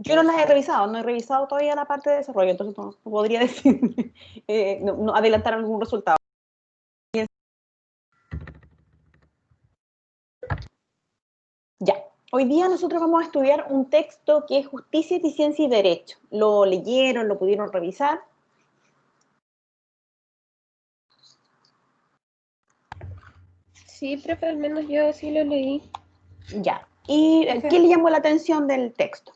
Yo no las he revisado, no he revisado todavía la parte de desarrollo, entonces no podría decir, no adelantar algún resultado. Ya, hoy día nosotros vamos a estudiar un texto que es Justicia, Eficiencia y Derecho. ¿Lo leyeron, lo pudieron revisar? Sí, profe, al menos yo sí lo leí. Ya, ¿y qué le llamó la atención del texto?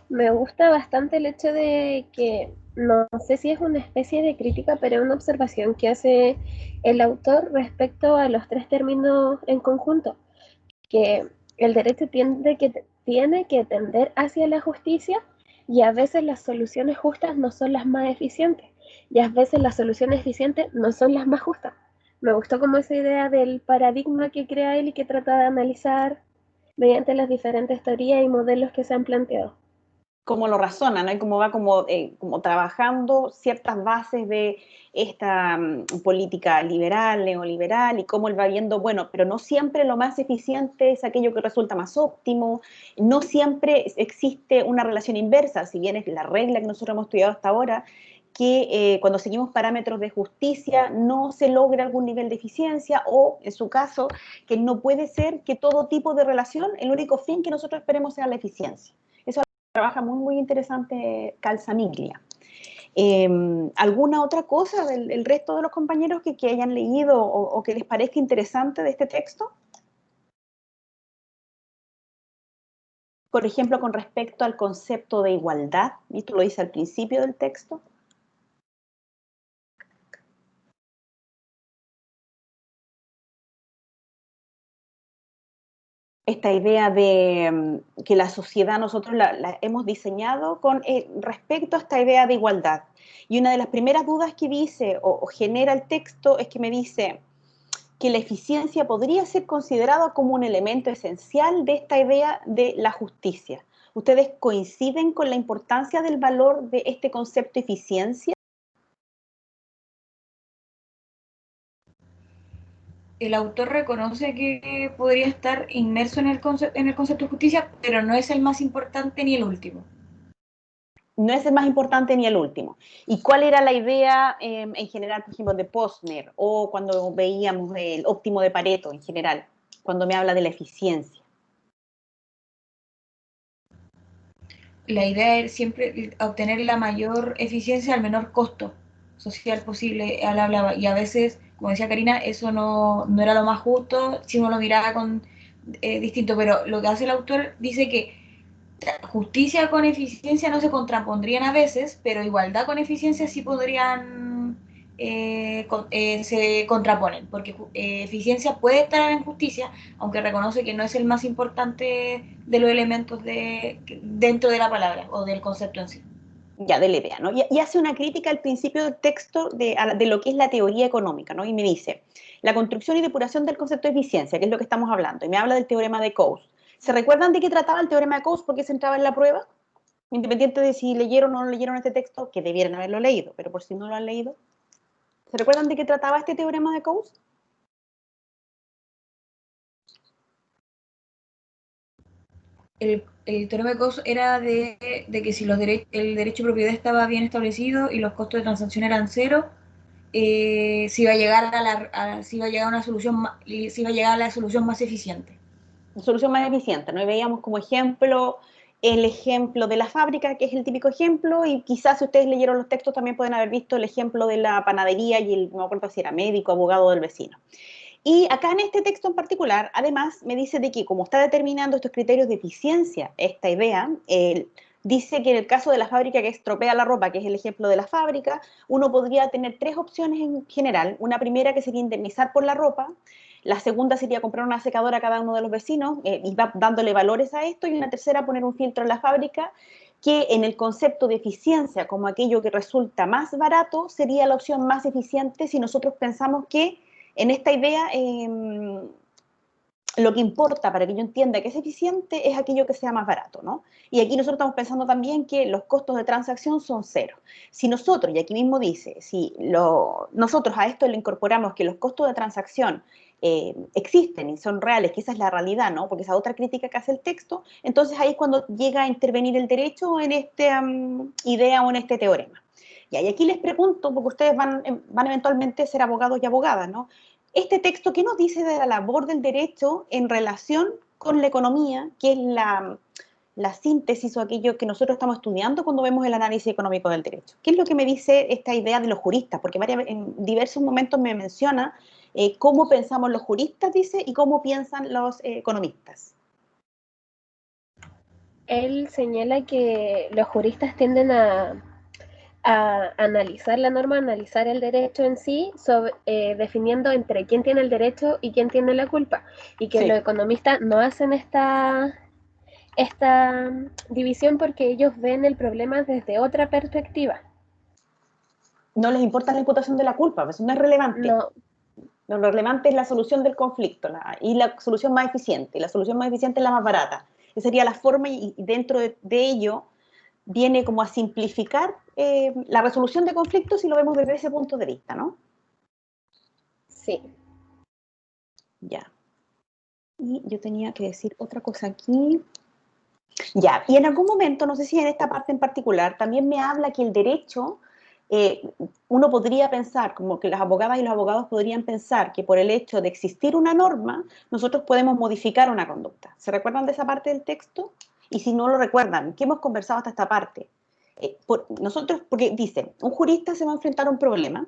Me gusta bastante el hecho de que, no sé si es una especie de crítica, pero es una observación que hace el autor respecto a los tres términos en conjunto, que el derecho tiene que tender hacia la justicia y a veces las soluciones justas no son las más eficientes y a veces las soluciones eficientes no son las más justas. Me gustó como esa idea del paradigma que crea él y que trata de analizar mediante las diferentes teorías y modelos que se han planteado. Cómo lo razona, ¿no? Y cómo va como trabajando ciertas bases de esta política liberal, neoliberal, y cómo él va viendo, bueno, pero no siempre lo más eficiente es aquello que resulta más óptimo, no siempre existe una relación inversa, si bien es la regla que nosotros hemos estudiado hasta ahora, que cuando seguimos parámetros de justicia no se logra algún nivel de eficiencia, o en su caso, que no puede ser que todo tipo de relación, el único fin que nosotros esperemos sea la eficiencia. Eso trabaja muy interesante Calzamiglia. ¿Alguna otra cosa del resto de los compañeros que hayan leído o que les parezca interesante de este texto? Por ejemplo, con respecto al concepto de igualdad, esto lo dice al principio del texto. Esta idea de que la sociedad nosotros la hemos diseñado con respecto a esta idea de igualdad. Y una de las primeras dudas que dice o genera el texto es que me dice que la eficiencia podría ser considerada como un elemento esencial de esta idea de la justicia. ¿Ustedes coinciden con la importancia del valor de este concepto de eficiencia? El autor reconoce que podría estar inmerso en el concepto de justicia, pero no es el más importante ni el último. No es el más importante ni el último. ¿Y cuál era la idea en general, por ejemplo, de Posner o cuando veíamos el óptimo de Pareto en general, cuando me habla de la eficiencia? La idea es siempre obtener la mayor eficiencia al menor costo social posible, él hablaba, y a veces, como decía Karina, eso no era lo más justo si uno lo miraba con distinto, pero lo que hace el autor dice que justicia con eficiencia no se contrapondrían a veces, pero igualdad con eficiencia sí podrían, se contraponen, porque eficiencia puede estar en justicia, aunque reconoce que no es el más importante de los elementos dentro de la palabra o del concepto en sí. Ya, de la idea, ¿no? Y hace una crítica al principio del texto de lo que es la teoría económica, ¿no? Y me dice, la construcción y depuración del concepto de eficiencia, que es lo que estamos hablando, y me habla del teorema de Coase. ¿Se recuerdan de qué trataba el teorema de Coase? ¿Por qué se entraba en la prueba? Independiente de si leyeron o no leyeron este texto, que debieran haberlo leído, pero por si no lo han leído. ¿Se recuerdan de qué trataba este teorema de Coase? El teorema de Coase era de que si el derecho de propiedad estaba bien establecido y los costos de transacción eran cero, se iba a llegar se iba a llegar a una solución, se iba a llegar a la solución más eficiente. Solución más eficiente, ¿no? Y veíamos como ejemplo el ejemplo de la fábrica, que es el típico ejemplo, y quizás si ustedes leyeron los textos también pueden haber visto el ejemplo de la panadería y no me acuerdo si era médico, abogado del vecino. Y acá en este texto en particular, además, me dice de que como está determinando estos criterios de eficiencia, esta idea, dice que en el caso de la fábrica que estropea la ropa, que es el ejemplo de la fábrica, uno podría tener tres opciones en general. Una primera que sería indemnizar por la ropa, la segunda sería comprar una secadora a cada uno de los vecinos y va dándole valores a esto, y una tercera poner un filtro en la fábrica, que en el concepto de eficiencia, como aquello que resulta más barato, sería la opción más eficiente si nosotros pensamos que en esta idea lo que importa para que yo entienda que es eficiente es aquello que sea más barato, ¿no? Y aquí nosotros estamos pensando también que los costos de transacción son cero. Si nosotros, y aquí mismo dice, si nosotros a esto le incorporamos que los costos de transacción existen y son reales, que esa es la realidad, ¿no? Porque esa otra crítica que hace el texto, entonces ahí es cuando llega a intervenir el derecho en esta idea o en este teorema. Y aquí les pregunto, porque ustedes van eventualmente a ser abogados y abogadas, ¿no? Este texto, ¿qué nos dice de la labor del derecho en relación con la economía, que es la síntesis o aquello que nosotros estamos estudiando cuando vemos el análisis económico del derecho? ¿Qué es lo que me dice esta idea de los juristas? Porque en diversos momentos me menciona cómo pensamos los juristas, dice, y cómo piensan los economistas. Él señala que los juristas tienden a analizar la norma, analizar el derecho en sí, definiendo entre quién tiene el derecho y quién tiene la culpa, y que los economistas no hacen esta división porque ellos ven el problema desde otra perspectiva. No les importa la imputación de la culpa, eso no es relevante. No. Lo relevante es la solución del conflicto y la solución más eficiente. Y la solución más eficiente es la más barata. Esa sería la forma y dentro de ello viene como a simplificar la resolución de conflictos si lo vemos desde ese punto de vista, ¿no? Sí. Ya. Y yo tenía que decir otra cosa aquí. Ya, y en algún momento, no sé si en esta parte en particular, también me habla que el derecho, uno podría pensar, como que las abogadas y los abogados podrían pensar que por el hecho de existir una norma, nosotros podemos modificar una conducta. ¿Se recuerdan de esa parte del texto? Y si no lo recuerdan, ¿qué hemos conversado hasta esta parte? Nosotros, porque dice, un jurista se va a enfrentar a un problema.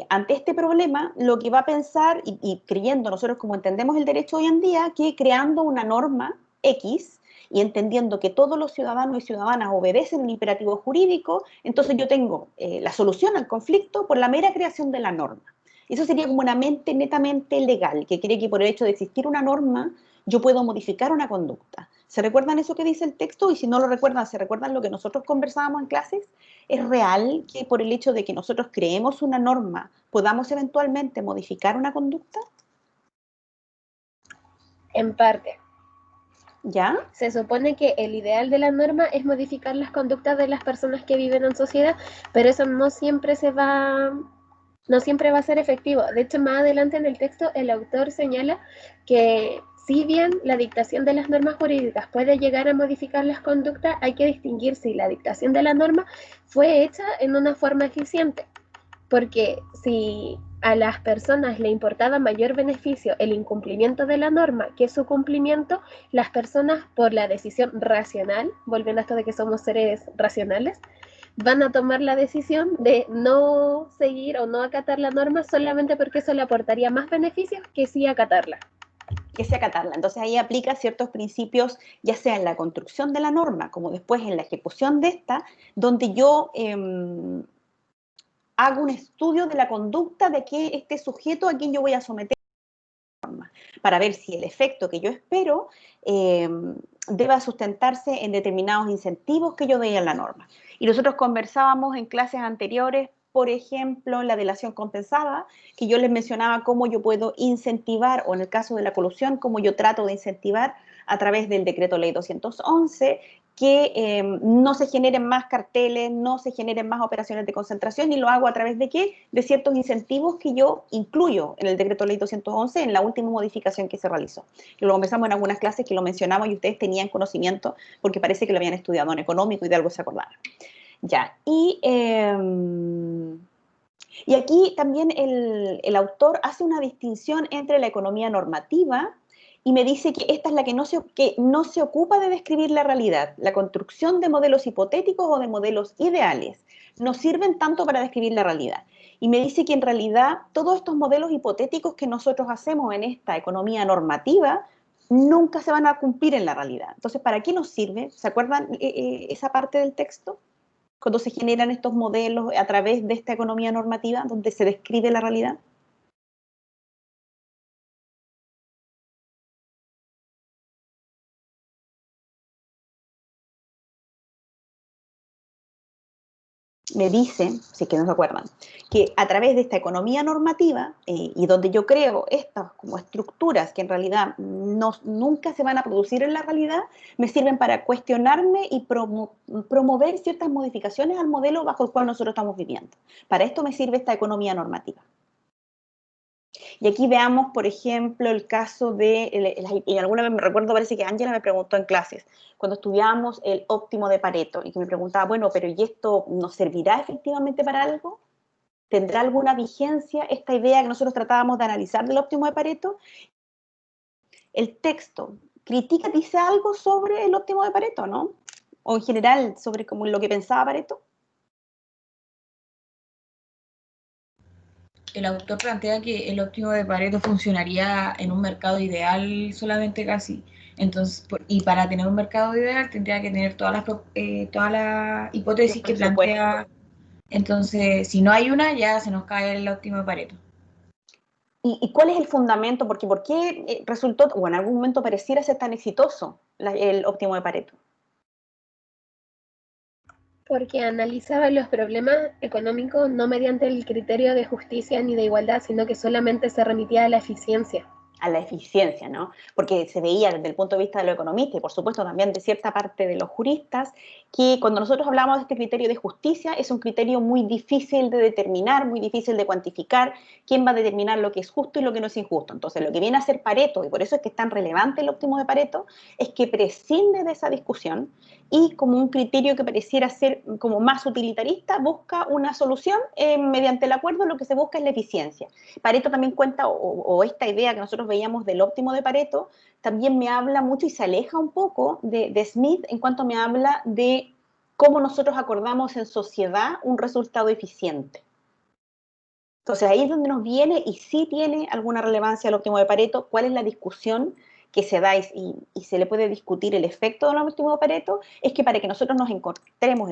Ante este problema, lo que va a pensar, y creyendo nosotros como entendemos el derecho hoy en día, que creando una norma X y entendiendo que todos los ciudadanos y ciudadanas obedecen el imperativo jurídico, entonces yo tengo la solución al conflicto por la mera creación de la norma. Eso sería como una mente netamente legal, que cree que por el hecho de existir una norma, yo puedo modificar una conducta. ¿Se recuerdan eso que dice el texto? Y si no lo recuerdan, ¿se recuerdan lo que nosotros conversábamos en clases? ¿Es real que por el hecho de que nosotros creemos una norma podamos eventualmente modificar una conducta? En parte. ¿Ya? Se supone que el ideal de la norma es modificar las conductas de las personas que viven en sociedad, pero eso no siempre va a ser efectivo. De hecho, más adelante en el texto, el autor señala que si bien la dictación de las normas jurídicas puede llegar a modificar las conductas, hay que distinguir si la dictación de la norma fue hecha en una forma eficiente. Porque si a las personas le importaba mayor beneficio el incumplimiento de la norma que su cumplimiento, las personas por la decisión racional, volviendo a esto de que somos seres racionales, van a tomar la decisión de no seguir o no acatar la norma solamente porque eso le aportaría más beneficios que sí acatarla. Que sea acatarla. Entonces ahí aplica ciertos principios, ya sea en la construcción de la norma, como después en la ejecución de esta, donde yo hago un estudio de la conducta de que este sujeto a quien yo voy a someter para ver si el efecto que yo espero deba sustentarse en determinados incentivos que yo veía en la norma. Y nosotros conversábamos en clases anteriores, por ejemplo, en la delación compensada, que yo les mencionaba cómo yo puedo incentivar, o en el caso de la colusión, cómo yo trato de incentivar a través del decreto ley 211, que no se generen más carteles, no se generen más operaciones de concentración, y lo hago a través de ¿qué? De ciertos incentivos que yo incluyo en el decreto ley 211 en la última modificación que se realizó. Lo conversamos en algunas clases que lo mencionamos y ustedes tenían conocimiento porque parece que lo habían estudiado en económico y de algo se acordaban. Ya, y aquí también el autor hace una distinción entre la economía normativa y me dice que esta es la que no se ocupa de describir la realidad. La construcción de modelos hipotéticos o de modelos ideales no sirven tanto para describir la realidad. Y me dice que en realidad todos estos modelos hipotéticos que nosotros hacemos en esta economía normativa nunca se van a cumplir en la realidad. Entonces, ¿para qué nos sirve? ¿Se acuerdan esa parte del texto? Cuando se generan estos modelos a través de esta economía normativa donde se describe la realidad. Me dice, si es que no se acuerdan, que a través de esta economía normativa y donde yo creo estas como estructuras que en realidad nunca se van a producir en la realidad, me sirven para cuestionarme y promover ciertas modificaciones al modelo bajo el cual nosotros estamos viviendo. Para esto me sirve esta economía normativa. Y aquí veamos, por ejemplo, el caso de, y alguna vez me recuerdo, parece que Ángela me preguntó en clases, cuando estudiábamos el óptimo de Pareto, y que me preguntaba, bueno, pero ¿y esto nos servirá efectivamente para algo? ¿Tendrá alguna vigencia esta idea que nosotros tratábamos de analizar del óptimo de Pareto? El texto critica, dice algo sobre el óptimo de Pareto, ¿no? O en general, sobre como lo que pensaba Pareto. El autor plantea que el óptimo de Pareto funcionaría en un mercado ideal solamente casi. Entonces, y para tener un mercado ideal tendría que tener todas las Los hipótesis que presupuestos. plantea. Entonces, si no hay una, ya se nos cae el óptimo de Pareto. ¿Y cuál es el fundamento? Porque ¿por qué resultó, o en algún momento pareciera ser tan exitoso el óptimo de Pareto? Porque analizaba los problemas económicos no mediante el criterio de justicia ni de igualdad, sino que solamente se remitía a la eficiencia. A la eficiencia, ¿no? Porque se veía desde el punto de vista de los economistas y por supuesto también de cierta parte de los juristas, que cuando nosotros hablamos de este criterio de justicia es un criterio muy difícil de determinar, muy difícil de cuantificar, quién va a determinar lo que es justo y lo que no es injusto. Entonces lo que viene a ser Pareto, y por eso es que es tan relevante el óptimo de Pareto, es que prescinde de esa discusión y como un criterio que pareciera ser como más utilitarista, busca una solución mediante el acuerdo, lo que se busca es la eficiencia. Pareto también cuenta, o esta idea que nosotros veíamos del óptimo de Pareto, también me habla mucho y se aleja un poco de Smith en cuanto me habla de cómo nosotros acordamos en sociedad un resultado eficiente. Entonces ahí es donde nos viene y sí tiene alguna relevancia el óptimo de Pareto, cuál es la discusión que se da y se le puede discutir el efecto del óptimo de Pareto, es que para que nosotros nos encontremos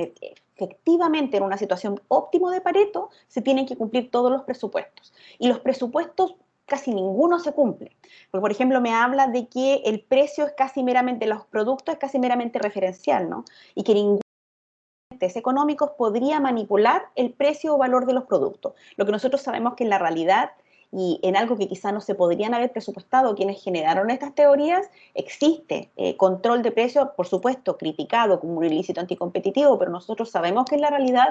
efectivamente en una situación óptimo de Pareto, se tienen que cumplir todos los presupuestos. Y los presupuestos casi ninguno se cumple. Porque, por ejemplo, me habla de que el precio es casi meramente, los productos es casi meramente referencial, ¿no? Y que ningún económicos podría manipular el precio o valor de los productos. Lo que nosotros sabemos que en la realidad y en algo que quizá no se podrían haber presupuestado quienes generaron estas teorías, existe control de precios, por supuesto, criticado como un ilícito anticompetitivo, pero nosotros sabemos que en la realidad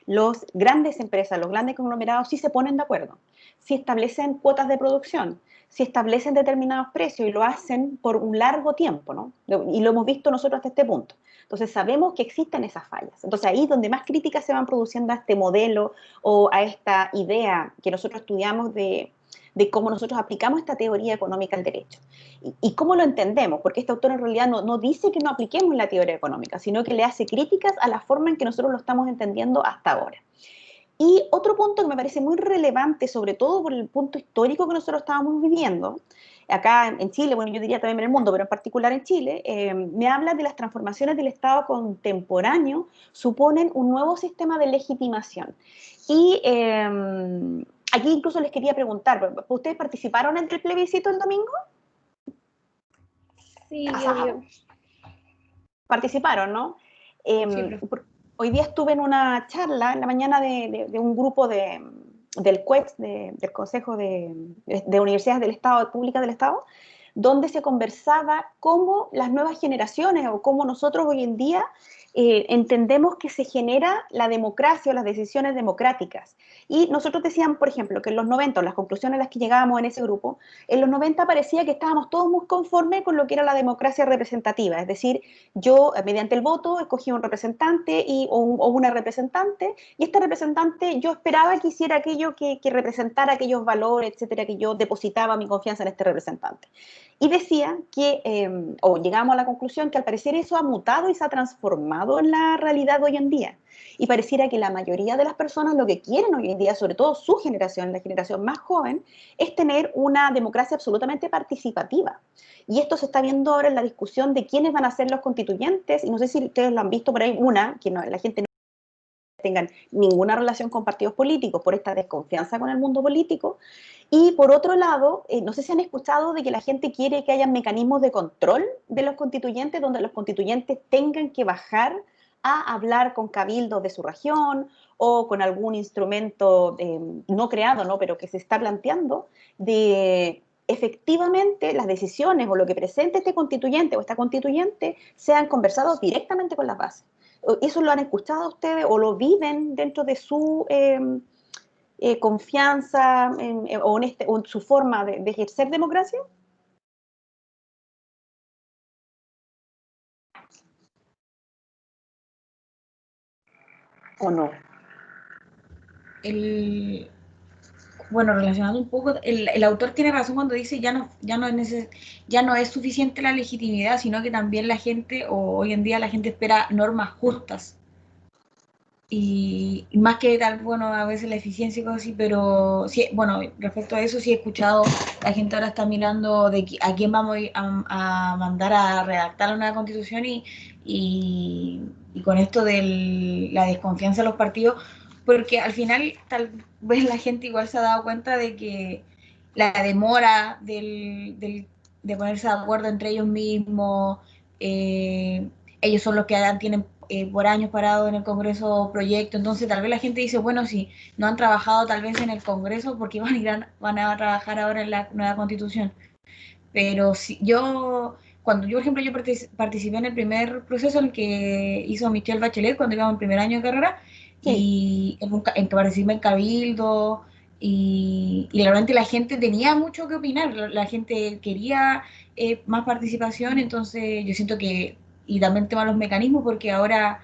las grandes empresas, los grandes conglomerados sí se ponen de acuerdo, sí establecen cuotas de producción, sí establecen determinados precios y lo hacen por un largo tiempo, ¿no? Y lo hemos visto nosotros hasta este punto. Entonces sabemos que existen esas fallas. Entonces ahí es donde más críticas se van produciendo a este modelo o a esta idea que nosotros estudiamos de cómo nosotros aplicamos esta teoría económica al derecho. Y cómo lo entendemos, porque este autor en realidad no dice que no apliquemos la teoría económica, sino que le hace críticas a la forma en que nosotros lo estamos entendiendo hasta ahora. Y otro punto que me parece muy relevante, sobre todo por el punto histórico que nosotros estábamos viviendo, acá en Chile, bueno, yo diría también en el mundo, pero en particular en Chile, me habla de las transformaciones del Estado contemporáneo, suponen un nuevo sistema de legitimación. Y aquí incluso les quería preguntar, ¿ustedes participaron en el plebiscito el domingo? Sí, Pasado. obvio. Participaron, ¿no? Siempre. Hoy día estuve en una charla en la mañana de un grupo del CUEX, del Consejo de Universidades del Estado, Públicas del Estado, donde se conversaba cómo las nuevas generaciones o cómo nosotros hoy en día entendemos que se genera la democracia o las decisiones democráticas. Y nosotros decíamos, por ejemplo, que en los 90, las conclusiones a las que llegábamos en ese grupo, en los 90 parecía que estábamos todos muy conformes con lo que era la democracia representativa, es decir, yo mediante el voto escogía un representante o una representante, y esta representante yo esperaba que hiciera aquello que representara aquellos valores, etcétera, que yo depositaba mi confianza en este representante. Y decía que, o llegamos a la conclusión que al parecer eso ha mutado y se ha transformado en la realidad de hoy en día. Y pareciera que la mayoría de las personas lo que quieren hoy en día, sobre todo su generación, la generación más joven, es tener una democracia absolutamente participativa. Y esto se está viendo ahora en la discusión de quiénes van a ser los constituyentes, y no sé si ustedes lo han visto por ahí, que no, la gente no tengan ninguna relación con partidos políticos por esta desconfianza con el mundo político. Y por otro lado, no sé si han escuchado de que la gente quiere que haya mecanismos de control de los constituyentes, donde los constituyentes tengan que bajar a hablar con cabildos de su región o con algún instrumento no creado, ¿no? Pero que se está planteando, de efectivamente las decisiones o lo que presente este constituyente o esta constituyente sean conversados directamente con las bases. ¿Eso lo han escuchado ustedes o lo viven dentro de su confianza o en su forma de ejercer democracia? ¿O no? Bueno, relacionando un poco, el autor tiene razón cuando dice ya no es suficiente la legitimidad, sino que también la gente, o hoy en día la gente espera normas justas. Y más que tal, bueno, a veces la eficiencia y cosas así, pero sí, bueno, respecto a eso sí he escuchado, la gente ahora está mirando a quién vamos a mandar a redactar la nueva constitución y con esto de la desconfianza de los partidos, porque al final tal vez la gente igual se ha dado cuenta de que la demora de ponerse de acuerdo entre ellos mismos, ellos son los que tienen por años parado en el Congreso proyecto, entonces tal vez la gente dice, bueno, si no han trabajado tal vez en el Congreso, porque van a trabajar ahora en la nueva Constitución. Pero si cuando yo, por ejemplo, yo participé en el primer proceso en el que hizo Michelle Bachelet cuando íbamos en primer año de carrera, Sí. y en que participé en Cabildo, y realmente la gente tenía mucho que opinar, la gente quería más participación, entonces yo siento que, y también el tema de los mecanismos, porque ahora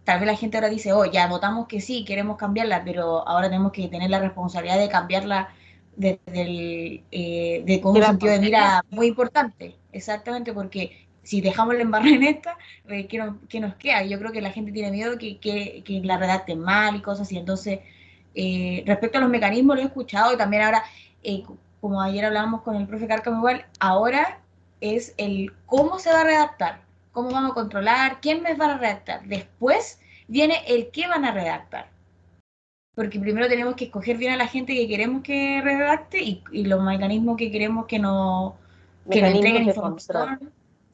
tal vez la gente ahora dice, oh, ya votamos que sí, queremos cambiarla, pero ahora tenemos que tener la responsabilidad de cambiarla con un sentido de mira muy importante, exactamente, porque si dejamos la embarrada en esta, ¿qué nos queda? Yo creo que la gente tiene miedo que la redacten mal y cosas así, entonces, respecto a los mecanismos lo he escuchado y también ahora, como ayer hablábamos con el profe Cárcamo igual, ahora es el cómo se va a redactar, cómo vamos a controlar, quién me va a redactar. Después viene el qué van a redactar. Porque primero tenemos que escoger bien a la gente que queremos que redacte y los mecanismos que queremos que nos entreguen Mecanismos de control. información.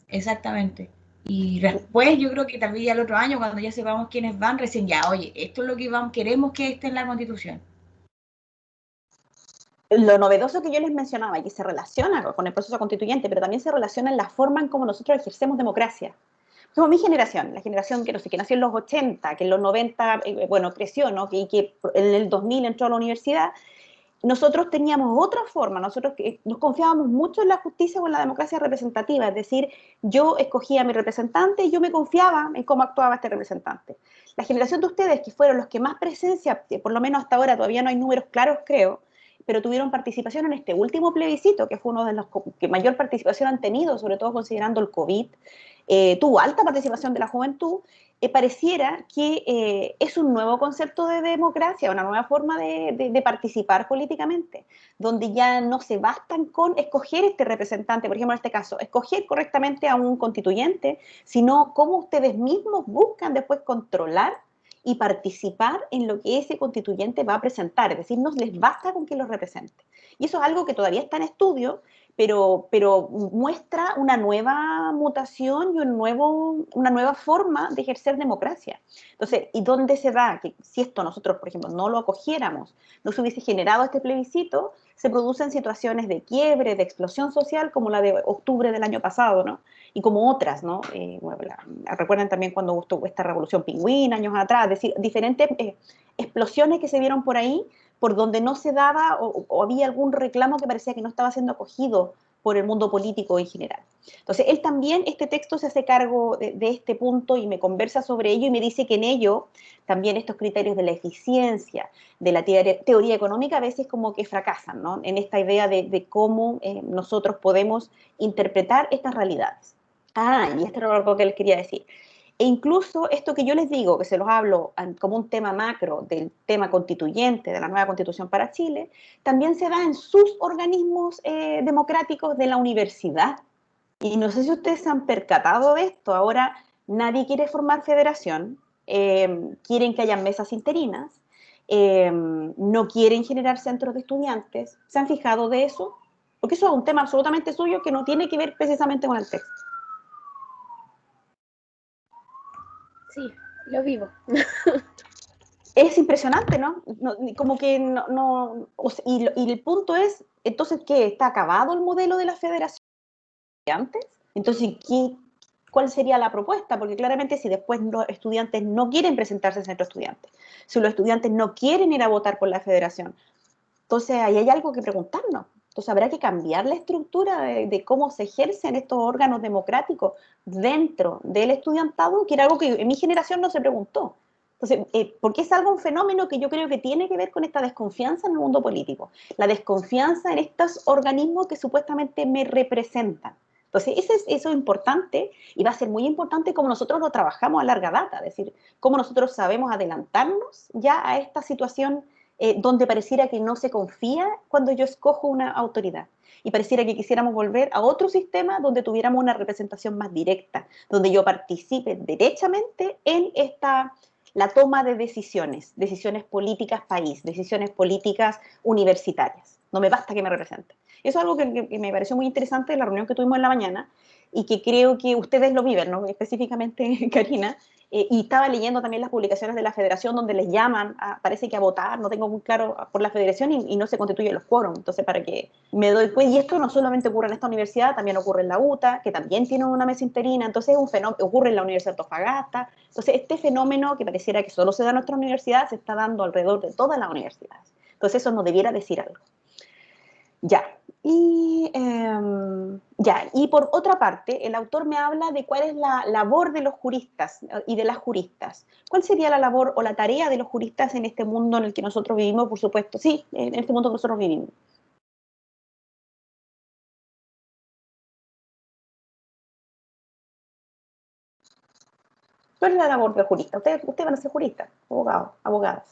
Exactamente. Y después yo creo que tal vez ya el otro año, cuando ya sepamos quiénes van, recién ya, oye, esto es lo que queremos que esté en la Constitución. Lo novedoso que yo les mencionaba y que se relaciona con el proceso constituyente, pero también se relaciona en la forma en cómo nosotros ejercemos democracia. Como mi generación, la generación que, no sé, que nació en los 80, que en los 90, bueno, creció, ¿no? Que en el 2000 entró a la universidad, nosotros teníamos otra forma, nosotros nos confiábamos mucho en la justicia o en la democracia representativa, es decir, yo escogía a mi representante y yo me confiaba en cómo actuaba este representante. La generación de ustedes, que fueron los que más presencia, por lo menos hasta ahora todavía no hay números claros, creo, pero tuvieron participación en este último plebiscito, que fue uno de los que mayor participación han tenido, sobre todo considerando el COVID, tuvo alta participación de la juventud, pareciera que es un nuevo concepto de democracia, una nueva forma de participar políticamente, donde ya no se bastan con escoger este representante, por ejemplo en este caso, escoger correctamente a un constituyente, sino cómo ustedes mismos buscan después controlar y participar en lo que ese constituyente va a presentar, es decir, no les basta con que los represente. Y eso es algo que todavía está en estudio, pero muestra una nueva mutación y una nueva forma de ejercer democracia. Entonces, ¿y dónde se da? Que si esto nosotros, por ejemplo, no lo acogiéramos, no se hubiese generado este plebiscito, se producen situaciones de quiebre, de explosión social, como la de octubre del año pasado, ¿no? Y como otras, ¿no? Bueno, recuerdan también cuando estuvo esta revolución pingüina, años atrás, es decir, diferentes explosiones que se vieron por ahí, por donde no se daba o había algún reclamo que parecía que no estaba siendo acogido por el mundo político en general. Entonces, él también, este texto se hace cargo de este punto y me conversa sobre ello y me dice que en ello también estos criterios de la eficiencia, de la teoría económica a veces como que fracasan, ¿no? En esta idea de cómo nosotros podemos interpretar estas realidades. Ah, y esto era algo que les quería decir. E incluso esto que yo les digo, que se los hablo como un tema macro del tema constituyente, de la nueva constitución para Chile, también se da en sus organismos democráticos de la universidad. Y no sé si ustedes se han percatado de esto. Ahora nadie quiere formar federación, quieren que haya mesas interinas, no quieren generar centros de estudiantes. ¿Se han fijado de eso? Porque eso es un tema absolutamente suyo que no tiene que ver precisamente con el texto. Sí, lo vivo. Es impresionante, ¿no? Como que no y el punto es, entonces, ¿qué? ¿Está acabado el modelo de la federación de antes? Entonces, cuál sería la propuesta, porque claramente si después los estudiantes no quieren presentarse en centro estudiante, si los estudiantes no quieren ir a votar por la federación, entonces ahí hay algo que preguntarnos. Entonces habrá que cambiar la estructura de cómo se ejercen estos órganos democráticos dentro del estudiantado, que era algo que en mi generación no se preguntó. Entonces, porque es algo, un fenómeno que yo creo que tiene que ver con esta desconfianza en el mundo político, la desconfianza en estos organismos que supuestamente me representan. Entonces, eso es importante y va a ser muy importante cómo nosotros lo trabajamos a larga data, es decir, cómo nosotros sabemos adelantarnos ya a esta situación donde pareciera que no se confía cuando yo escojo una autoridad. Y pareciera que quisiéramos volver a otro sistema donde tuviéramos una representación más directa, donde yo participe derechamente en la toma de decisiones, decisiones políticas país, decisiones políticas universitarias. No me basta que me representen. Eso es algo que me pareció muy interesante en la reunión que tuvimos en la mañana y que creo que ustedes lo viven, ¿no? Específicamente Karina, y estaba leyendo también las publicaciones de la federación donde les llaman, parece que a votar, no tengo muy claro, por la federación y no se constituyen los quórum. Entonces, para que me doy cuenta, y esto no solamente ocurre en esta universidad, también ocurre en la UTA, que también tiene una mesa interina, entonces es un fenómeno, ocurre en la Universidad de Antofagasta. Entonces, este fenómeno que pareciera que solo se da en nuestra universidad, se está dando alrededor de todas las universidades. Entonces, eso nos debiera decir algo. Ya. Y por otra parte, el autor me habla de cuál es la labor de los juristas y de las juristas. ¿Cuál sería la labor o la tarea de los juristas en este mundo en el que nosotros vivimos, por supuesto? Sí, en este mundo que nosotros vivimos. ¿Cuál es la labor del jurista? Ustedes van a ser juristas, abogados, abogadas.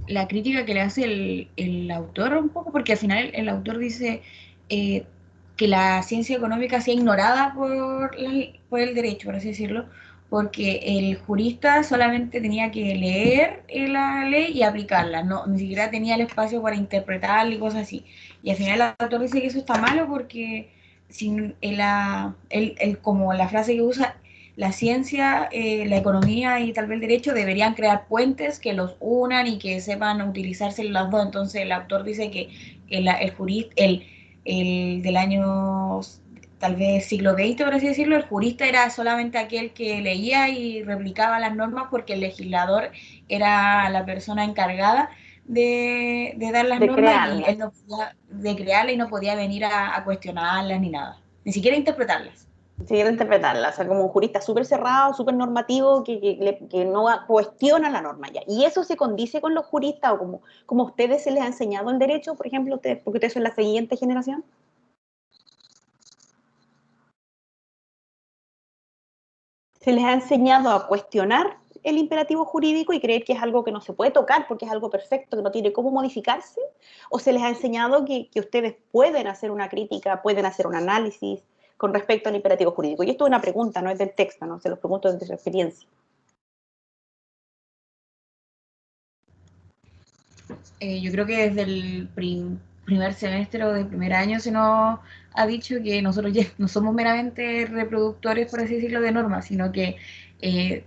La crítica que le hace el autor un poco, porque al final el autor dice que la ciencia económica sea ignorada por el derecho, por así decirlo, porque el jurista solamente tenía que leer la ley y aplicarla, no, ni siquiera tenía el espacio para interpretarla y cosas así. Y al final el autor dice que eso está malo porque sin como la frase que usa, la ciencia, la economía y tal vez el derecho deberían crear puentes que los unan y que sepan utilizarse las dos. Entonces el autor dice que el jurista, el del año tal vez siglo XX, por así decirlo, el jurista era solamente aquel que leía y replicaba las normas porque el legislador era la persona encargada de dar las De normas y crearla. él no podía, de crearlas y no podía venir a cuestionarlas ni nada, ni siquiera interpretarlas. Seguir interpretarla, o sea, como un jurista súper cerrado, súper normativo, que no cuestiona la norma ya. Y eso se condice con los juristas, o como a ustedes se les ha enseñado el derecho, por ejemplo, porque ustedes son la siguiente generación. Se les ha enseñado a cuestionar el imperativo jurídico y creer que es algo que no se puede tocar porque es algo perfecto, que no tiene cómo modificarse, o se les ha enseñado que ustedes pueden hacer una crítica, pueden hacer un análisis con respecto al imperativo jurídico. Y esto es una pregunta, no es del texto, ¿no? Se los pregunto desde su experiencia. Yo creo que desde el primer semestre o del primer año se nos ha dicho que nosotros ya no somos meramente reproductores, por así decirlo, de normas, sino que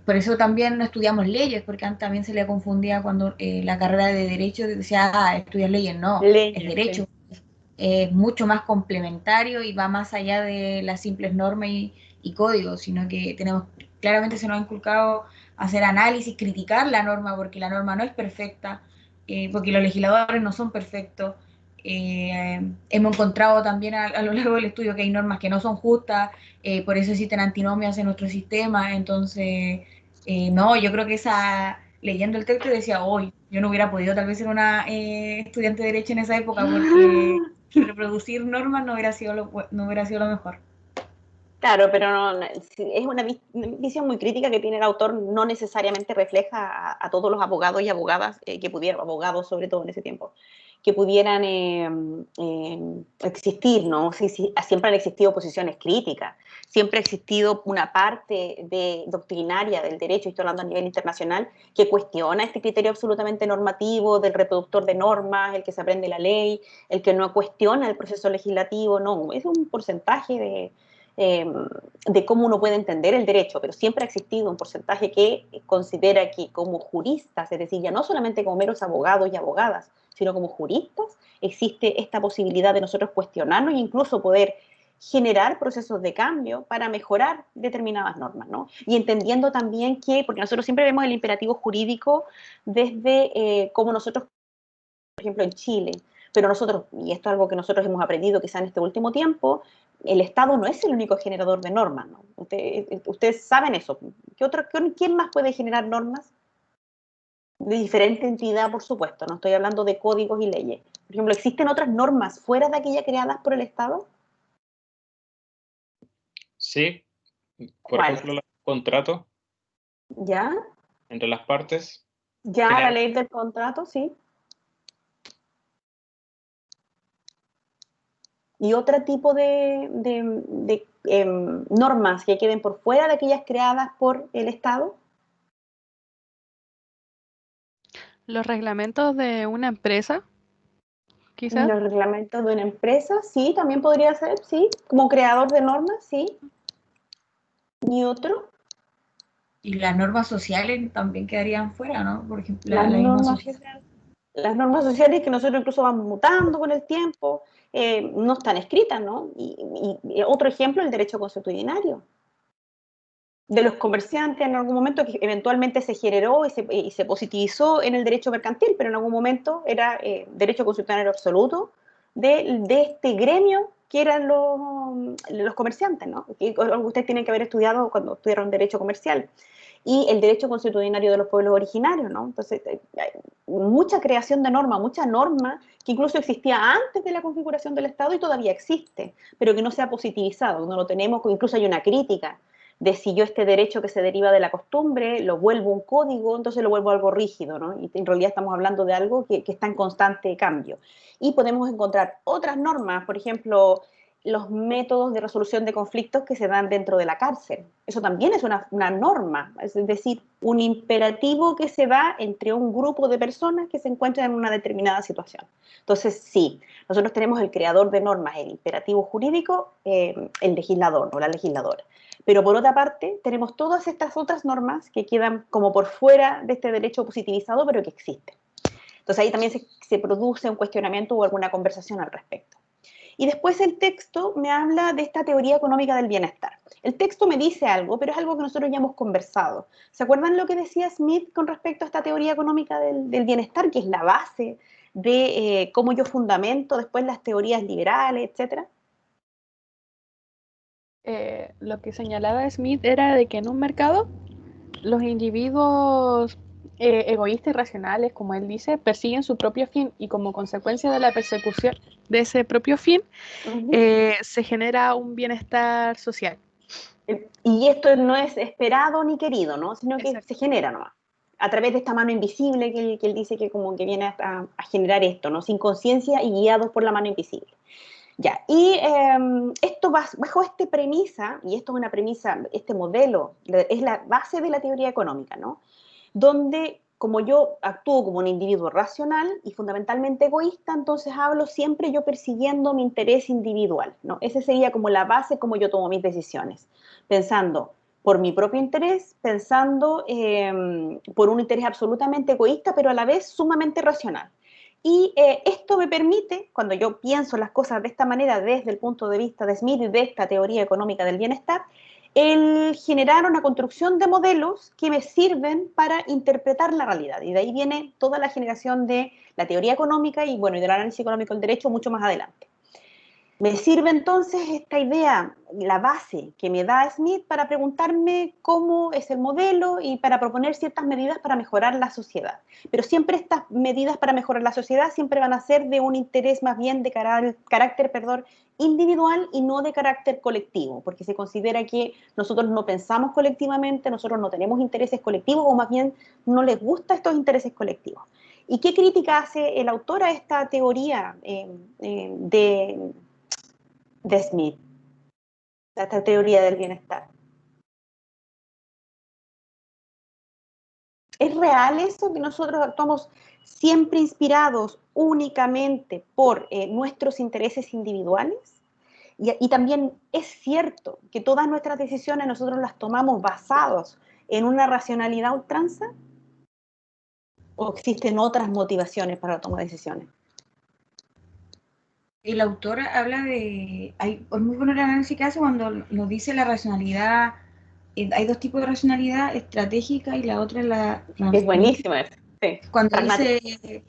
por eso también no estudiamos leyes, porque antes también se le confundía cuando la carrera de Derecho decía, estudiar leyes, no, es Leyes, Derecho, sí. es mucho más complementario y va más allá de las simples normas y códigos, sino que tenemos, claramente se nos ha inculcado hacer análisis, criticar la norma, porque la norma no es perfecta, porque los legisladores no son perfectos. Hemos encontrado también a lo largo del estudio que hay normas que no son justas, por eso existen antinomias en nuestro sistema, entonces, no, yo creo que leyendo el texto decía, hoy, yo no hubiera podido tal vez ser una estudiante de Derecho en esa época porque reproducir normas no hubiera sido lo mejor. Claro, pero es una visión muy crítica que tiene el autor, no necesariamente refleja a todos los abogados y abogadas que pudieran, abogados sobre todo en ese tiempo, que pudieran existir, ¿no? Siempre han existido posiciones críticas, siempre ha existido una parte doctrinaria del derecho, estoy hablando a nivel internacional, que cuestiona este criterio absolutamente normativo del reproductor de normas, el que se aprende la ley, el que no cuestiona el proceso legislativo, no, es un porcentaje de cómo uno puede entender el derecho, pero siempre ha existido un porcentaje que considera que como juristas, es decir, ya no solamente como meros abogados y abogadas, sino como juristas, existe esta posibilidad de nosotros cuestionarnos e incluso poder generar procesos de cambio para mejorar determinadas normas, ¿no? Y entendiendo también que, porque nosotros siempre vemos el imperativo jurídico desde cómo nosotros, por ejemplo, en Chile, pero nosotros, y esto es algo que nosotros hemos aprendido quizá en este último tiempo, el Estado no es el único generador de normas, ¿no? Ustedes saben eso. ¿Quién más puede generar normas? De diferente entidad, por supuesto, no estoy hablando de códigos y leyes. Por ejemplo, ¿existen otras normas fuera de aquellas creadas por el Estado? Sí, por ¿Cuál? ejemplo, los contratos ¿Ya? entre las partes. ¿Ya la General, ley del contrato? Sí. ¿Y otro tipo de normas que queden por fuera de aquellas creadas por el Estado? Los reglamentos de una empresa, quizás. Los reglamentos de una empresa, sí, también podría ser, sí, como creador de normas, sí. ¿Y otro? Y las normas sociales también quedarían fuera, ¿no? Por ejemplo, Las la misma normas sociedad. sociales. Las normas sociales que nosotros incluso vamos mutando con el tiempo, no están escritas, ¿no? Y otro ejemplo, el derecho consuetudinario de los comerciantes en algún momento que eventualmente se generó y se positivizó en el derecho mercantil, pero en algún momento era derecho consuetudinario absoluto de este gremio que eran los comerciantes, ¿no? Que ustedes tienen que haber estudiado cuando estudiaron derecho comercial. Y el derecho consuetudinario de los pueblos originarios, ¿no? Entonces, hay mucha creación de normas, mucha norma que incluso existía antes de la configuración del Estado y todavía existe, pero que no se ha positivizado, no lo tenemos, incluso hay una crítica de si yo este derecho que se deriva de la costumbre lo vuelvo un código, entonces lo vuelvo algo rígido, ¿no? Y en realidad estamos hablando de algo que está en constante cambio. Y podemos encontrar otras normas, por ejemplo, los métodos de resolución de conflictos que se dan dentro de la cárcel. Eso también es una norma, es decir, un imperativo que se da entre un grupo de personas que se encuentran en una determinada situación. Entonces, sí, nosotros tenemos el creador de normas, el imperativo jurídico, el legislador, no la legisladora. Pero por otra parte, tenemos todas estas otras normas que quedan como por fuera de este derecho positivizado, pero que existen. Entonces ahí también se produce un cuestionamiento o alguna conversación al respecto. Y después el texto me habla de esta teoría económica del bienestar. El texto me dice algo, pero es algo que nosotros ya hemos conversado. ¿Se acuerdan lo que decía Smith con respecto a esta teoría económica del bienestar, que es la base de cómo yo fundamento después las teorías liberales, etcétera? Lo que señalaba Smith era de que en un mercado los individuos egoístas y racionales, como él dice, persiguen su propio fin y como consecuencia de la persecución de ese propio fin, se genera un bienestar social. Y esto no es esperado ni querido, ¿no? Sino que Exacto. se genera nomás, a través de esta mano invisible que él dice que como que viene a generar esto, ¿no? Sin conciencia y guiados por la mano invisible. Ya, y esto bajo esta premisa, y esto es una premisa, este modelo, es la base de la teoría económica, ¿no? Donde como yo actúo como un individuo racional y fundamentalmente egoísta, entonces hablo siempre yo persiguiendo mi interés individual, ¿no? Esa sería como la base como yo tomo mis decisiones, pensando por mi propio interés, pensando por un interés absolutamente egoísta, pero a la vez sumamente racional. Y esto me permite, cuando yo pienso las cosas de esta manera desde el punto de vista de Smith y de esta teoría económica del bienestar, el generar una construcción de modelos que me sirven para interpretar la realidad. Y de ahí viene toda la generación de la teoría económica y, bueno, y del análisis económico del derecho mucho más adelante. Me sirve entonces esta idea, la base que me da Smith para preguntarme cómo es el modelo y para proponer ciertas medidas para mejorar la sociedad. Pero siempre estas medidas para mejorar la sociedad siempre van a ser de un interés más bien de carácter individual y no de carácter colectivo, porque se considera que nosotros no pensamos colectivamente, nosotros no tenemos intereses colectivos o más bien no les gustan estos intereses colectivos. ¿Y qué crítica hace el autor a esta teoría de Smith, esta teoría del bienestar? ¿Es real eso que nosotros actuamos siempre inspirados únicamente por nuestros intereses individuales? Y también es cierto que todas nuestras decisiones nosotros las tomamos basados en una racionalidad ultranza. ¿O existen otras motivaciones para la toma de decisiones? El autor habla de, es muy bueno el análisis que hace cuando nos dice la racionalidad. Hay dos tipos de racionalidad, estratégica y la otra es la Es buenísimo eso, sí. cuando Pragmática. dice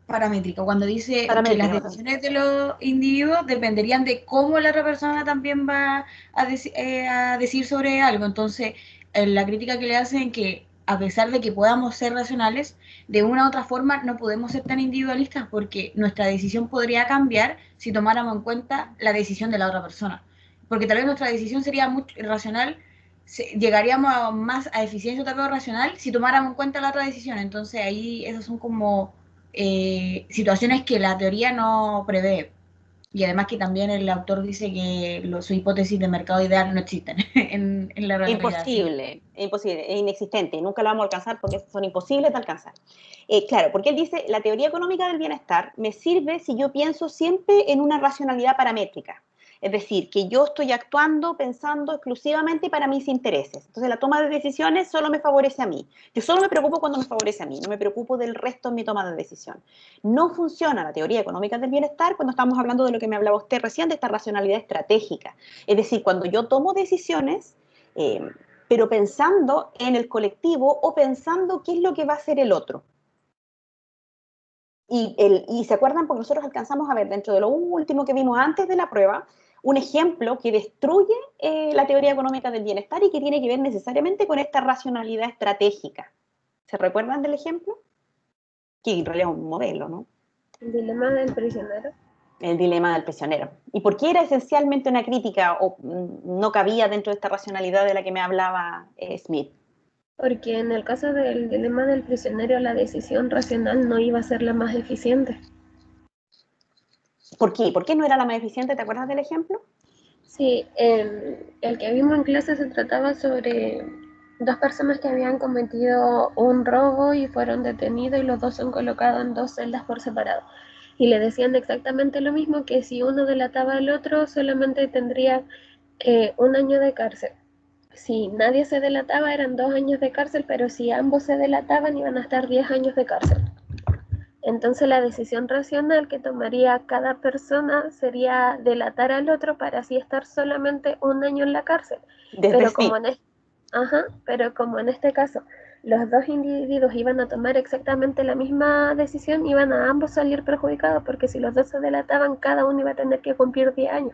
paramétrica, cuando dice que las Paramétrica, ¿verdad? decisiones de los individuos dependerían de cómo la otra persona también va a decir sobre algo. Entonces, la crítica que le hacen que a pesar de que podamos ser racionales, de una u otra forma no podemos ser tan individualistas porque nuestra decisión podría cambiar si tomáramos en cuenta la decisión de la otra persona. Porque tal vez nuestra decisión sería muy racional, llegaríamos más a eficiencia o racional si tomáramos en cuenta la otra decisión. Entonces ahí esas son como situaciones que la teoría no prevé. Y además que también el autor dice que su hipótesis de mercado ideal no existen en la realidad. ¿Sí? Imposible, es inexistente, nunca lo vamos a alcanzar porque son imposibles de alcanzar. Claro, porque él dice, la teoría económica del bienestar me sirve si yo pienso siempre en una racionalidad paramétrica. Es decir, que yo estoy actuando pensando exclusivamente para mis intereses. Entonces la toma de decisiones solo me favorece a mí. Yo solo me preocupo cuando me favorece a mí, no me preocupo del resto en mi toma de decisión. No funciona la teoría económica del bienestar cuando estamos hablando de lo que me hablaba usted recién, de esta racionalidad estratégica. Es decir, cuando yo tomo decisiones, pero pensando en el colectivo o pensando qué es lo que va a hacer el otro. Y se acuerdan, porque nosotros alcanzamos a ver dentro de lo último que vimos antes de la prueba, un ejemplo que destruye la teoría económica del bienestar y que tiene que ver necesariamente con esta racionalidad estratégica. ¿Se recuerdan del ejemplo? Que en realidad es un modelo, ¿no? El dilema del prisionero. El dilema del prisionero. ¿Y por qué era esencialmente una crítica o no cabía dentro de esta racionalidad de la que me hablaba Smith? Porque en el caso del dilema del prisionero, la decisión racional no iba a ser la más eficiente. ¿Por qué? ¿Por qué no era la más eficiente? ¿Te acuerdas del ejemplo? Sí, el que vimos en clase se trataba sobre dos personas que habían cometido un robo y fueron detenidos y los dos son colocados en dos celdas por separado. Y le decían exactamente lo mismo, que si uno delataba al otro solamente tendría 1 año de cárcel. Si nadie se delataba eran 2 años de cárcel, pero si ambos se delataban iban a estar 10 años de cárcel. Entonces la decisión racional que tomaría cada persona sería delatar al otro para así estar solamente 1 año en la cárcel. Desde Pero Smith. pero como en este caso los dos individuos iban a tomar exactamente la misma decisión, iban a ambos salir perjudicados, porque si los dos se delataban, cada uno iba a tener que cumplir 10 años,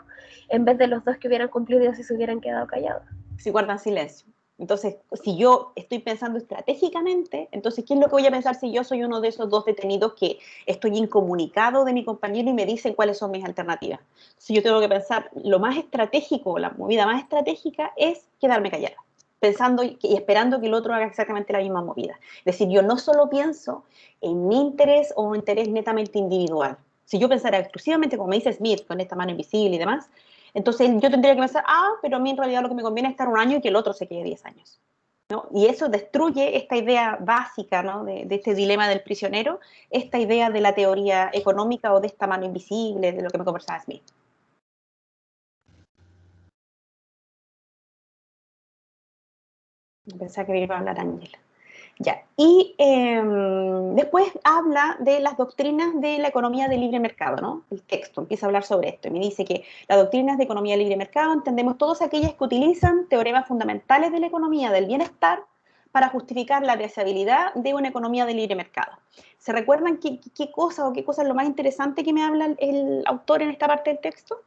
en vez de los dos que hubieran cumplido si se hubieran quedado callados. Si guardan silencio. Entonces, si yo estoy pensando estratégicamente, entonces, ¿qué es lo que voy a pensar si yo soy uno de esos dos detenidos que estoy incomunicado de mi compañero y me dicen cuáles son mis alternativas? Si yo tengo que pensar, lo más estratégico, la movida más estratégica es quedarme callada, pensando y esperando que el otro haga exactamente la misma movida. Es decir, yo no solo pienso en mi interés o un interés netamente individual. Si yo pensara exclusivamente, como me dice Smith, con esta mano invisible y demás, entonces yo tendría que pensar, pero a mí en realidad lo que me conviene es estar 1 año y que el otro se quede 10 años. ¿No? Y eso destruye esta idea básica, ¿no? de este dilema del prisionero, esta idea de la teoría económica o de esta mano invisible, de lo que me conversaba Smith. Pensaba que iba a hablar Ángela. Ya. Y después habla de las doctrinas de la economía de libre mercado, ¿no? El texto empieza a hablar sobre esto y me dice que las doctrinas de economía de libre mercado entendemos todas aquellas que utilizan teoremas fundamentales de la economía del bienestar para justificar la deseabilidad de una economía de libre mercado. ¿Se recuerdan qué cosa es lo más interesante que me habla el autor en esta parte del texto?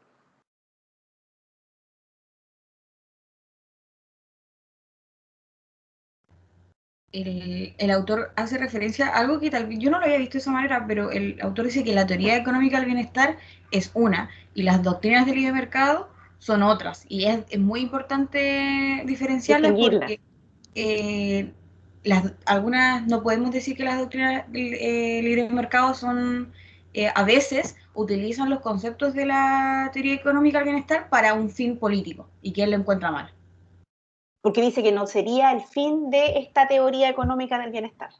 El autor hace referencia a algo que tal vez yo no lo había visto de esa manera, pero el autor dice que la teoría económica del bienestar es una y las doctrinas del libre mercado son otras. Y es muy importante diferenciarlas Distinguirlas. porque algunas no podemos decir que las doctrinas del libre mercado son, a veces utilizan los conceptos de la teoría económica del bienestar para un fin político y que él lo encuentra mal. Porque dice que no sería el fin de esta teoría económica del bienestar.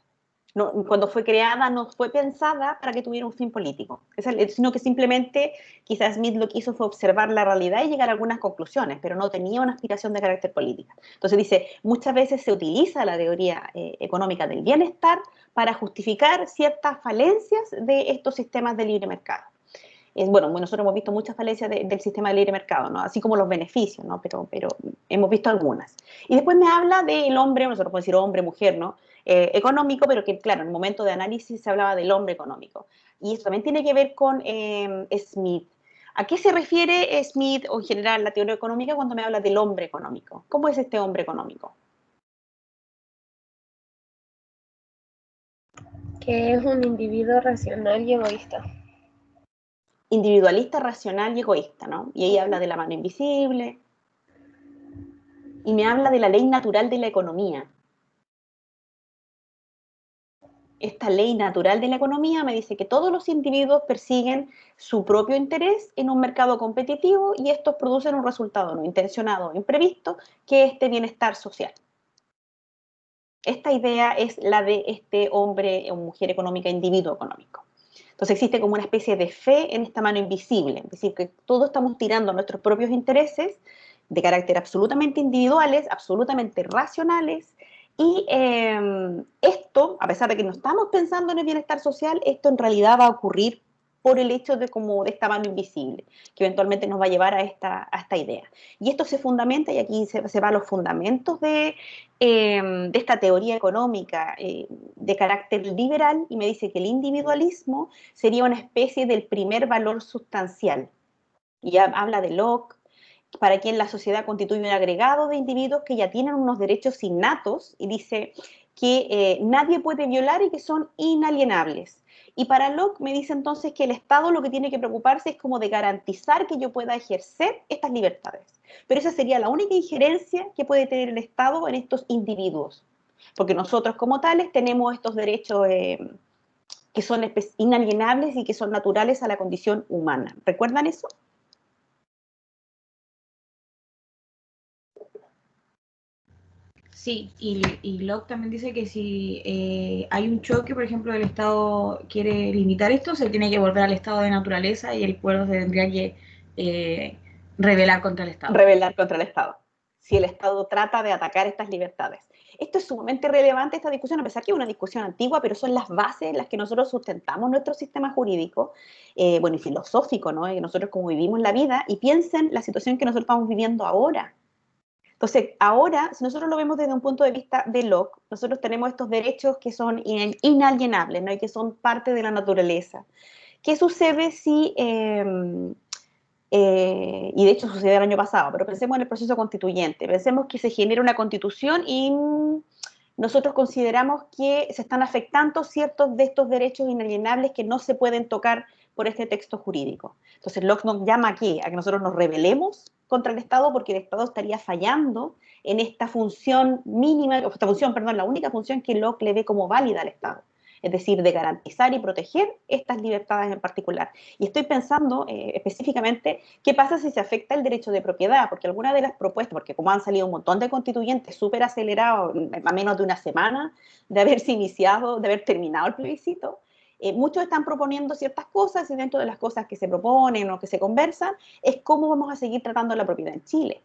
Cuando fue creada no fue pensada para que tuviera un fin político, sino que simplemente quizás Smith lo que hizo fue observar la realidad y llegar a algunas conclusiones, pero no tenía una aspiración de carácter político. Entonces dice, muchas veces se utiliza la teoría económica del bienestar para justificar ciertas falencias de estos sistemas de libre mercado. Bueno, nosotros hemos visto muchas falencias del sistema de libre mercado, ¿no? Así como los beneficios, ¿no? Pero hemos visto algunas. Y después me habla del hombre, nosotros podemos decir hombre, mujer, ¿no? Económico, pero que claro, en el momento de análisis se hablaba del hombre económico. Y eso también tiene que ver con Smith. ¿A qué se refiere Smith o en general la teoría económica cuando me habla del hombre económico? ¿Cómo es este hombre económico? Que es un individuo racional y egoísta. Individualista, racional y egoísta, ¿no? Y ahí habla de la mano invisible. Y me habla de la ley natural de la economía. Esta ley natural de la economía me dice que todos los individuos persiguen su propio interés en un mercado competitivo y estos producen un resultado no intencionado o imprevisto, que es este bienestar social. Esta idea es la de este hombre o mujer económica, individuo económico. Entonces existe como una especie de fe en esta mano invisible, es decir, que todos estamos tirando nuestros propios intereses de carácter absolutamente individuales, absolutamente racionales, y esto, a pesar de que no estamos pensando en el bienestar social, esto en realidad va a ocurrir por el hecho de esta mano invisible, que eventualmente nos va a llevar a esta idea. Y esto se fundamenta, y aquí se va a los fundamentos de esta teoría económica de carácter liberal, y me dice que el individualismo sería una especie del primer valor sustancial. Y habla de Locke, para quien la sociedad constituye un agregado de individuos que ya tienen unos derechos innatos, y dice que nadie puede violar y que son inalienables. Y para Locke me dice entonces que el Estado lo que tiene que preocuparse es como de garantizar que yo pueda ejercer estas libertades. Pero esa sería la única injerencia que puede tener el Estado en estos individuos. Porque nosotros como tales tenemos estos derechos que son inalienables y que son naturales a la condición humana. ¿Recuerdan eso? Sí, y Locke también dice que si hay un choque, por ejemplo, el Estado quiere limitar esto, se tiene que volver al estado de naturaleza y el pueblo se tendría que rebelar contra el Estado. Rebelar contra el Estado. Si el Estado trata de atacar estas libertades. Esto es sumamente relevante, esta discusión, a pesar que es una discusión antigua, pero son las bases en las que nosotros sustentamos nuestro sistema jurídico, bueno, y filosófico, ¿no? Que nosotros como vivimos la vida, y piensen la situación que nosotros estamos viviendo ahora. Entonces, ahora, si nosotros lo vemos desde un punto de vista de Locke, nosotros tenemos estos derechos que son inalienables, ¿no? Y que son parte de la naturaleza. ¿Qué sucede si, y de hecho sucedió el año pasado, pero pensemos en el proceso constituyente, pensemos que se genera una constitución y nosotros consideramos que se están afectando ciertos de estos derechos inalienables que no se pueden tocar por este texto jurídico? Entonces Locke nos llama aquí a que nosotros nos rebelemos contra el Estado, porque el Estado estaría fallando en esta función mínima, la única función que Locke le ve como válida al Estado, es decir, de garantizar y proteger estas libertades en particular. Y estoy pensando específicamente qué pasa si se afecta el derecho de propiedad, porque algunas de las propuestas, porque como han salido un montón de constituyentes súper acelerados, a menos de una semana de haberse iniciado, de haber terminado el plebiscito, muchos están proponiendo ciertas cosas, y dentro de las cosas que se proponen o que se conversan es cómo vamos a seguir tratando la propiedad en Chile.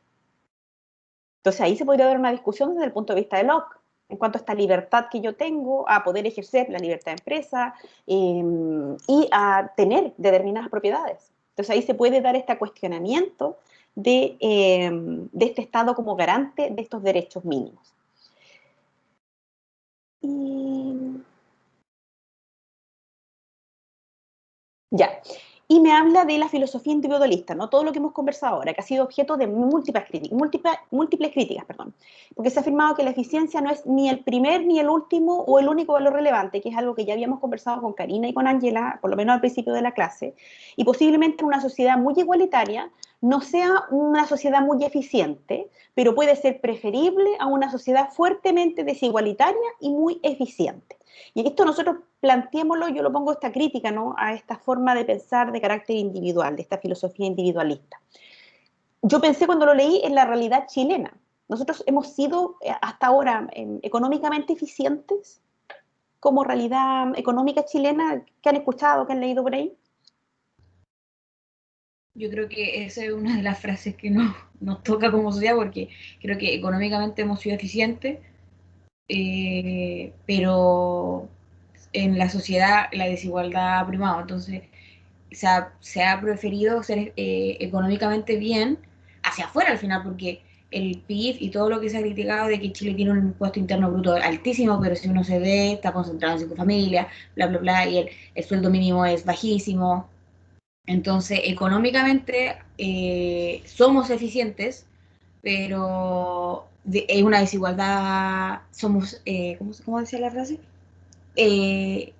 Entonces ahí se podría dar una discusión desde el punto de vista de Locke, en cuanto a esta libertad que yo tengo a poder ejercer la libertad de empresa y a tener determinadas propiedades. Entonces ahí se puede dar este cuestionamiento de este Estado como garante de estos derechos mínimos. Ya. Y me habla de la filosofía individualista, ¿no? Todo lo que hemos conversado ahora, que ha sido objeto de múltiples críticas, porque se ha afirmado que la eficiencia no es ni el primer, ni el último o el único valor relevante, que es algo que ya habíamos conversado con Karina y con Ángela, por lo menos al principio de la clase, y posiblemente una sociedad muy igualitaria no sea una sociedad muy eficiente, pero puede ser preferible a una sociedad fuertemente desigualitaria y muy eficiente. Y esto nosotros planteémoslo, yo lo pongo esta crítica, ¿no?, a esta forma de pensar de carácter individual, de esta filosofía individualista. Yo pensé cuando lo leí en la realidad chilena. Nosotros hemos sido hasta ahora económicamente eficientes. como realidad económica chilena que han escuchado, que han leído por ahí? Yo creo que esa es una de las frases que nos toca como sociedad, porque creo que económicamente hemos sido eficientes, pero en la sociedad la desigualdad ha primado. Entonces, se ha preferido ser económicamente bien hacia afuera al final, porque el PIB y todo lo que se ha criticado de que Chile tiene un impuesto interno bruto altísimo, pero si uno se ve, está concentrado en 5 familias, bla, bla, bla, y el sueldo mínimo es bajísimo. Entonces, económicamente somos eficientes, pero hay una desigualdad, somos, ¿cómo decía la frase? Eh,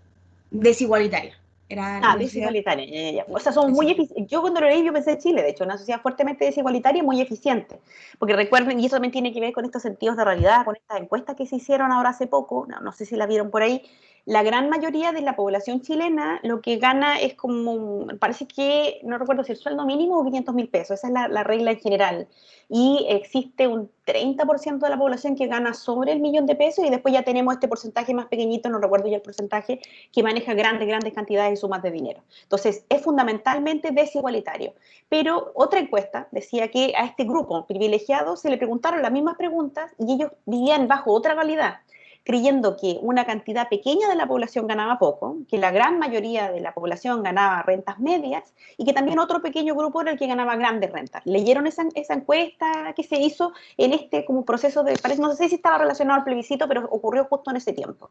Desigualitaria. Era Ah, una sociedad. desigualitaria. O sea, somos muy eficientes. Yo cuando lo leí, yo pensé en Chile, de hecho, una sociedad fuertemente desigualitaria y muy eficiente. Porque recuerden, y eso también tiene que ver con estos sentidos de realidad, con estas encuestas que se hicieron ahora hace poco, no sé si la vieron por ahí, la gran mayoría de la población chilena lo que gana es como, parece que, no recuerdo si el sueldo mínimo o 500.000 pesos, esa es la regla en general. Y existe un 30% de la población que gana sobre el 1.000.000 de pesos y después ya tenemos este porcentaje más pequeñito, no recuerdo ya el porcentaje, que maneja grandes cantidades y sumas de dinero. Entonces, es fundamentalmente desigualitario. Pero otra encuesta decía que a este grupo privilegiado se le preguntaron las mismas preguntas y ellos vivían bajo otra realidad, creyendo que una cantidad pequeña de la población ganaba poco, que la gran mayoría de la población ganaba rentas medias y que también otro pequeño grupo era el que ganaba grandes rentas. ¿Leyeron esa encuesta que se hizo en este como proceso de, parece, no sé si estaba relacionado al plebiscito, pero ocurrió justo en ese tiempo?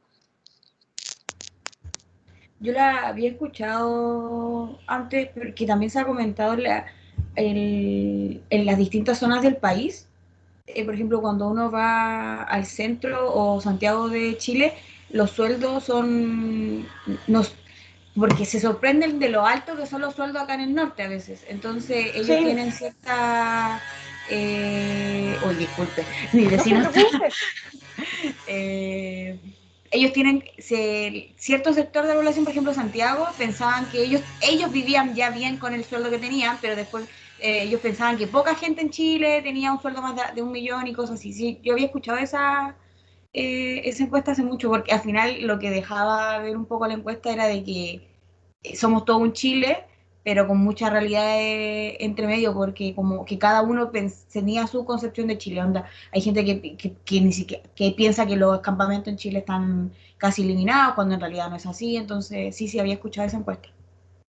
Yo la había escuchado antes, que también se ha comentado en las distintas zonas del país. Por ejemplo, cuando uno va al centro o Santiago de Chile, los sueldos son, nos, porque se sorprenden de lo alto que son los sueldos acá en el norte a veces. Entonces ellos Sí, tienen cierta... Oye, disculpe, mi no se vecino está... preocupe. Ellos tienen cierto sector de la población, por ejemplo Santiago, pensaban que ellos vivían ya bien con el sueldo que tenían, pero después ellos pensaban que poca gente en Chile tenía un sueldo más de 1 millón y cosas así. Sí, yo había escuchado esa encuesta hace mucho, porque al final lo que dejaba ver un poco la encuesta era de que somos todo un Chile, pero con mucha realidad entre medio, porque como que cada uno tenía su concepción de Chile. Onda, hay gente que ni siquiera, que piensa que los campamentos en Chile están casi eliminados, cuando en realidad no es así. Entonces, sí, había escuchado esa encuesta.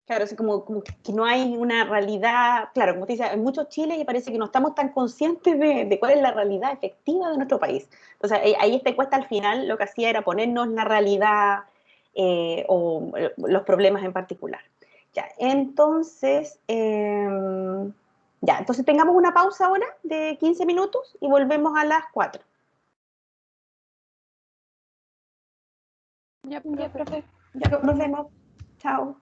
Claro, es como que no hay una realidad, claro, como te dice, en muchos Chiles y parece que no estamos tan conscientes de cuál es la realidad efectiva de nuestro país. Entonces, ahí esta encuesta al final lo que hacía era ponernos la realidad o los problemas en particular. Entonces tengamos una pausa ahora de 15 minutos y volvemos a las 4. Ya, profe. Ya, nos vemos. Chao.